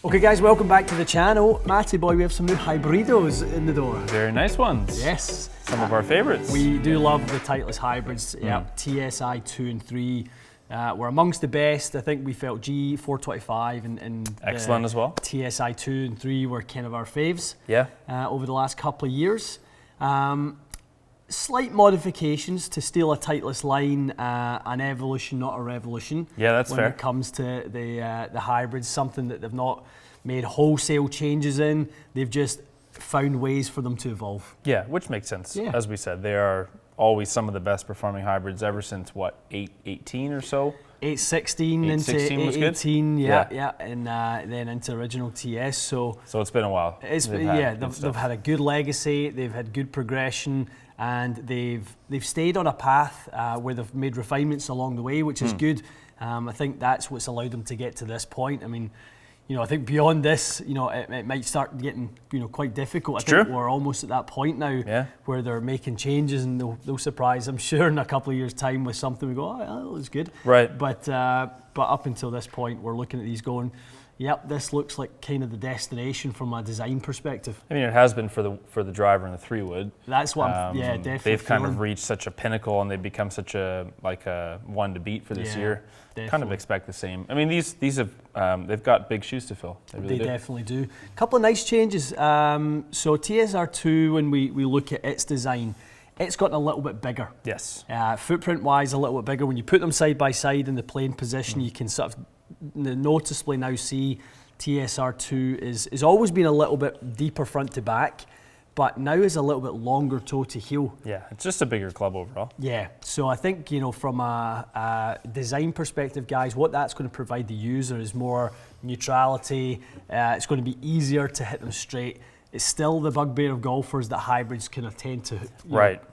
Okay guys, welcome back to the channel. Matty boy, we have some new hybridos in the door. Very nice ones. Yes. Some of our favorites. We do love the Titleist hybrids. Yep, TSI2 and 3. We're amongst the best. I think we felt G425 and excellent as well. TSI2 and 3 were kind of our faves. Yeah. Over the last couple of years. Slight modifications to steal a Titleist line, an evolution, not a revolution. Yeah, that's fair. When it comes to the hybrids, something that they've not made wholesale changes in. They've just found ways for them to evolve. Yeah, which makes sense. Yeah. As we said, they are always some of the best performing hybrids ever since what, 818 or so? 816 into 818, yeah, and then into original TS. So it's been a while. They've had a good legacy. They've had good progression, and they've stayed on a path where they've made refinements along the way, which is good. I think that's what's allowed them to get to this point. I mean, I think beyond this, it might start getting, quite difficult. I think we're almost at that point now where they're making changes, and they'll surprise, I'm sure, in a couple of years' time with something we go, oh, that was good. Right. But up until this point, we're looking at these going, yep, this looks like kind of the destination from a design perspective. I mean, it has been for the driver and the 3-wood. That's what definitely they've kind of reached such a pinnacle, and they've become such a one to beat for this year. Definitely. Kind of expect the same. I mean, these have they've got big shoes to fill. They definitely do. A couple of nice changes. So TSR2, when we look at its design, it's gotten a little bit bigger. Yes. Footprint-wise, a little bit bigger. When you put them side by side in the plane position, you can sort of noticeably now see TSR2 is always been a little bit deeper front to back, but now is a little bit longer toe to heel. Yeah, it's just a bigger club overall. Yeah, so I think, from a design perspective, guys, what that's going to provide the user is more neutrality. It's going to be easier to hit them straight. It's still the bugbear of golfers that hybrids kind of tend to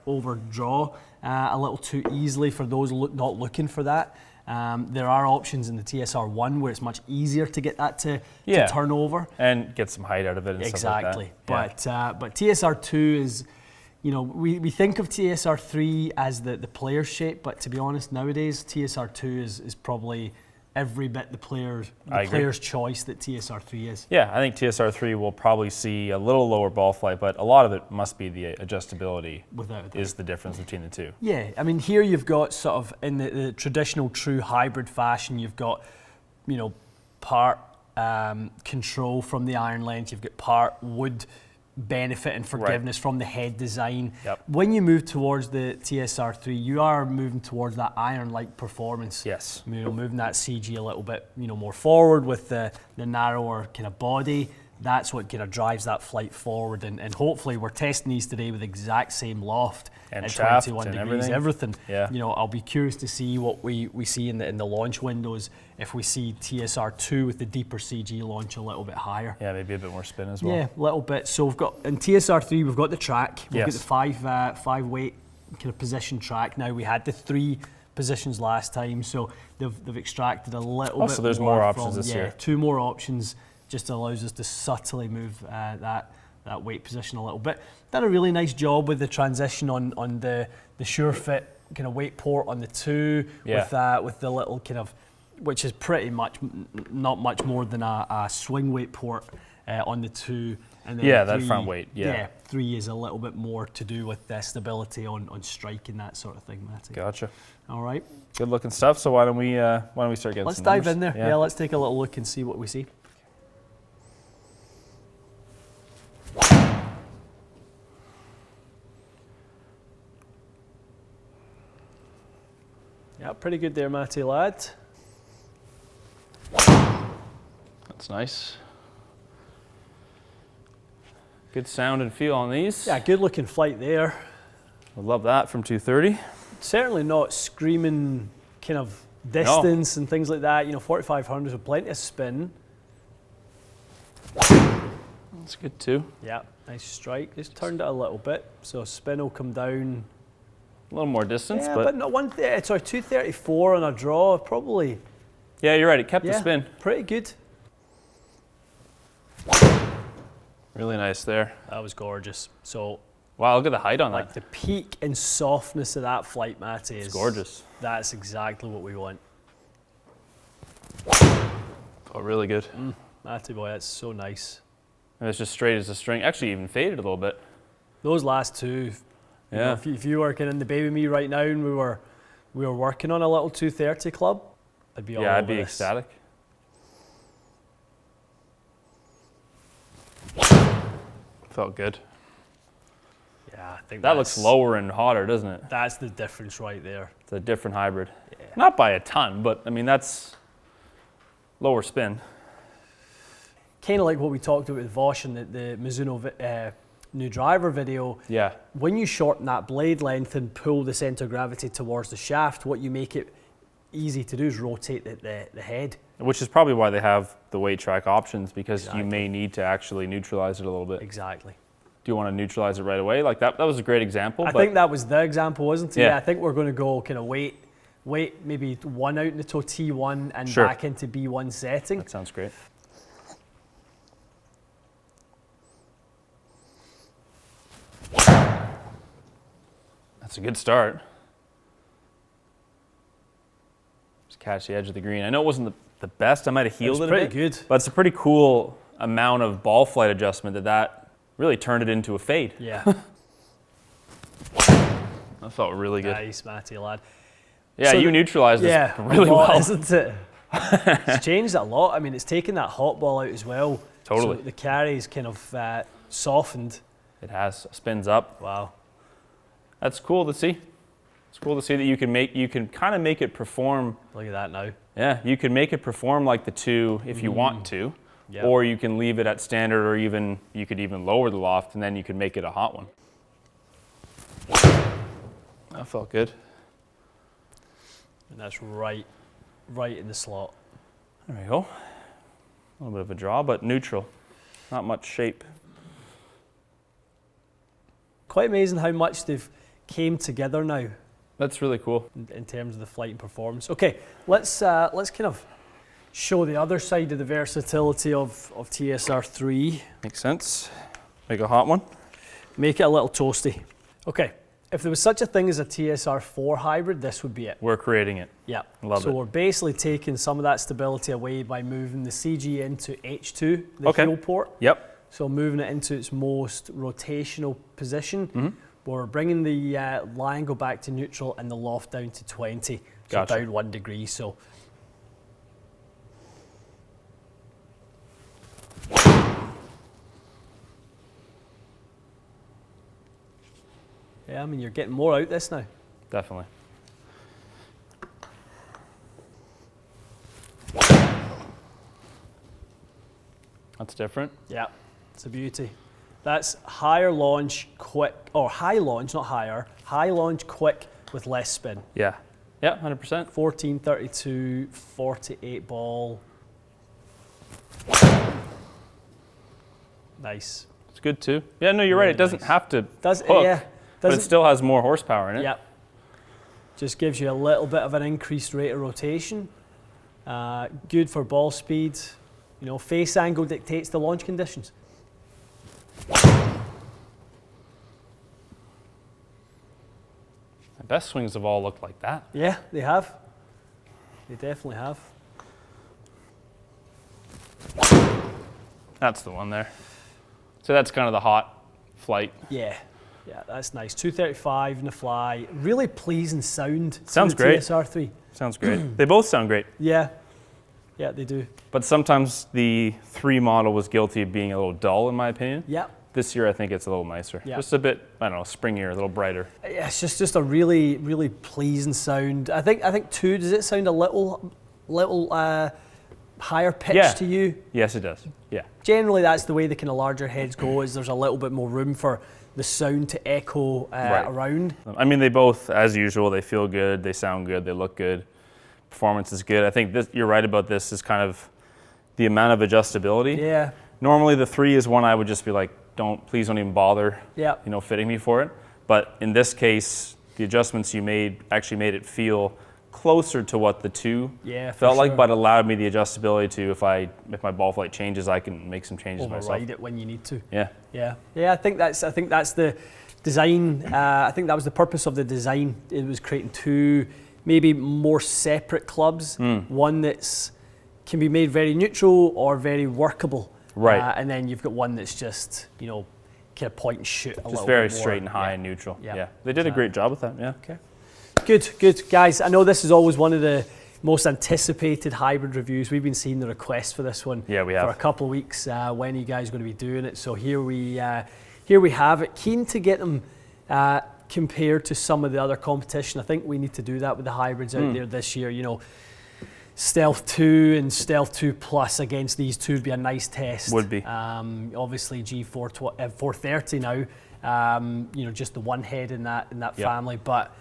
overdraw a little too easily for those not looking for that. There are options in the TSR1 where it's much easier to get that to turn over. And get some height out of it and stuff like that. But TSR2 is, we think of TSR3 as the player shape, but to be honest, nowadays TSR2 is probably every bit the player's choice that TSR3 is. Yeah, I think TSR3 will probably see a little lower ball flight, but a lot of it must be the adjustability. Without a doubt. Is the difference between the two. Yeah, I mean, here you've got sort of in the traditional true hybrid fashion, you've got, part control from the iron length, you've got part wood benefit and forgiveness from the head design. Yep. When you move towards the TSR3, you are moving towards that iron-like performance. Yes. Moving that CG a little bit, more forward with the narrower kind of body. That's what kind of drives that flight forward, and hopefully we're testing these today with the exact same loft and at shaft 21 and degrees, everything. Yeah. I'll be curious to see what we see in the launch windows, if we see TSR2 with the deeper CG launch a little bit higher. Yeah, maybe a bit more spin as well. Yeah, a little bit. So we've got, in TSR3, we've got the track. We've got the five weight kind of position track. Now we had the 3 positions last time, so they've extracted a little bit. So there's more options this year. 2 more options. Just allows us to subtly move that weight position a little bit. Done a really nice job with the transition on the SureFit kind of weight port on the 2 with the little kind of, which is pretty much not much more than a swing weight port on the 2. And then that front weight. Yeah, 3 is a little bit more to do with the stability on strike and that sort of thing, Matty. Gotcha. All right. Good looking stuff. So why don't we start getting? Let's dive in there. Yeah, let's take a little look and see what we see. Yeah, pretty good there, Matty lad. That's nice. Good sound and feel on these. Yeah, good looking flight there. I love that from 230. Certainly not screaming kind of distance and things like that. 4500s with plenty of spin. That's good too. Yeah, nice strike. Just turned it a little bit, so spin will come down. A little more distance, but not 234 on a draw, probably. Yeah, you're right. It kept the spin. Pretty good. Really nice there. That was gorgeous. So, wow, look at the height on that. The peak and softness of that flight, Matty, is gorgeous. That's exactly what we want. Oh, really good. Matty boy, that's so nice. And it's just straight as a string. Actually, even faded a little bit. Those last two, you know, if you were working in the bay with me right now and we were working on a little 230 club, I'd be all over I'd be this. ecstatic. Felt good. Yeah, I think that looks lower and hotter, doesn't it? That's the difference right there. It's a different hybrid. Yeah. Not by a ton, but I mean, that's lower spin. Kind of like what we talked about with Vosh in the Mizuno new driver video. Yeah. When you shorten that blade length and pull the center of gravity towards the shaft, what you make it easy to do is rotate the head. Which is probably why they have the weight track options, because you may need to actually neutralize it a little bit. Exactly. Do you want to neutralize it right away? Like that was a great example. I think that was the example, wasn't it? Yeah. I think we're going to go kind of wait maybe one out in the toe T1 and back into B1 setting. That sounds great. That's a good start. Just catch the edge of the green. I know it wasn't the best. I might have healed it a bit. Pretty good. But it's a pretty cool amount of ball flight adjustment that really turned it into a fade. Yeah. That felt really good. Nice, Matty, lad. Yeah, so you neutralized this really well, well. Isn't it? It's changed a lot. I mean, it's taken that hot ball out as well. Totally. So the carry's kind of softened. It has. Spins up. Wow. That's cool to see. It's cool to see that you can kind of make it perform. Look at that now. Yeah, you can make it perform like the 2 if you want to, or you can leave it at standard, or even you could even lower the loft, and then you could make it a hot one. That felt good. And that's right in the slot. There we go. A little bit of a draw, but neutral. Not much shape. Quite amazing how much they've came together now. That's really cool. In terms of the flight and performance. Okay, let's kind of show the other side of the versatility of TSR3. Makes sense. Make a hot one. Make it a little toasty. Okay, if there was such a thing as a TSR4 hybrid, this would be it. We're creating it. Yeah. Love it. So we're basically taking some of that stability away by moving the CG into H2, the heel port. Yep. So moving it into its most rotational position. We're bringing the line go back to neutral and the loft down to 20. So down 1 degree. So yeah, I mean, you're getting more out this now. Definitely. That's different. Yeah, it's a beauty. That's higher launch, quick, or high launch, not higher, high launch, quick with less spin. Yeah. Yeah, 100%. 1432, 48 ball. Nice. It's good too. Yeah, no, you're right. It doesn't have to hook, but it still has more horsepower in it. Yep. Just gives you a little bit of an increased rate of rotation. Good for ball speed. You know, face angle dictates the launch conditions. The best swings have all looked like that. Yeah, they have. They definitely have. That's the one there. So that's kind of the hot flight. Yeah, that's nice. 235 in the fly. Really pleasing sound. Sounds great. TSR3. Sounds great. They both sound great. Yeah, they do. But sometimes the 3 model was guilty of being a little dull, in my opinion. Yeah. This year, I think it's a little nicer. Yeah. Just a bit, I don't know, springier, a little brighter. Yeah, it's just a really, really pleasing sound. I think 2, does it sound a little higher pitched to you? Yes, it does. Yeah. Generally, that's the way the kind of larger heads go, is there's a little bit more room for the sound to echo around. I mean, they both, as usual, they feel good, they sound good, they look good. Performance is good. I think you're right about this, is kind of the amount of adjustability. Yeah. Normally, the 3 is one I would just be like, please don't even bother, fitting me for it. But in this case, the adjustments you made actually made it feel closer to what the 2 felt like, but allowed me the adjustability to, if my ball flight changes, I can make some changes myself. Override it when you need to. Yeah. I think that's the design. I think that was the purpose of the design. It was creating 2 maybe more separate clubs. One that's can be made very neutral or very workable. Right. And then you've got one that's just, you know, kind of point and shoot a little bit more. Just very straight and high and neutral. Yeah. They did a great job with that, yeah. Okay. Good, good. Guys, I know this is always one of the most anticipated hybrid reviews. We've been seeing the request for this one we have. for a couple of weeks. When are you guys going to be doing it? So here we have it. Keen to get them compared to some of the other competition. I think we need to do that with the hybrids out there this year. You know, Stealth 2 and Stealth 2 Plus against these two would be a nice test. Would be. Obviously G4 430 now, you know, just the one head in that family, but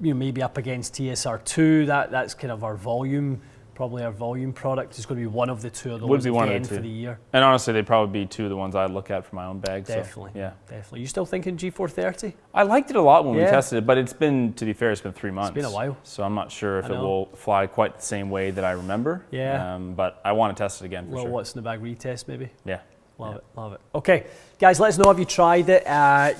you know, maybe up against TSR2, that's kind of our volume, probably our volume product. It's going to be one of the two of those would be one again of the two for the year. And honestly, they'd probably be two of the ones I'd look at for my own bag. Definitely, so, yeah. Definitely. You still thinking G430? I liked it a lot when we tested it, but it's been, to be fair, it's been 3 months. It's been a while. So I'm not sure if it will fly quite the same way that I remember. Yeah. But I want to test it again for sure. What's in the bag retest maybe? Yeah. Love it, love it. Okay, guys, let us know if you tried it.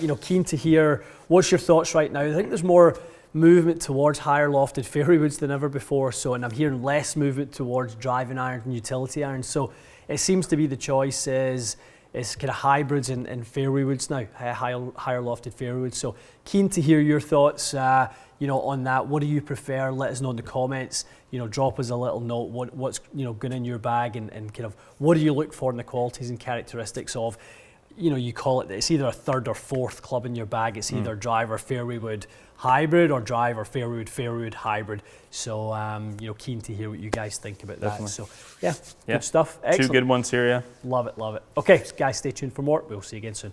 You know, keen to hear what's your thoughts right now. I think there's more movement towards higher lofted fairway woods than ever before. So, and I'm hearing less movement towards driving irons and utility irons. So, it seems to be the choice is kind of hybrids and fairway woods now, higher lofted fairway woods. So, keen to hear your thoughts. You know, on that. What do you prefer? Let us know in the comments. You know, drop us a little note. What's you know going in your bag and kind of what do you look for in the qualities and characteristics of, you know, you call it, it's either a third or fourth club in your bag. It's either driver fairway wood hybrid or driver fairway wood hybrid. So, you know, keen to hear what you guys think about that. So, yeah, good stuff. Excellent. Two good ones here, yeah. Love it, love it. Okay, guys, stay tuned for more. We'll see you again soon.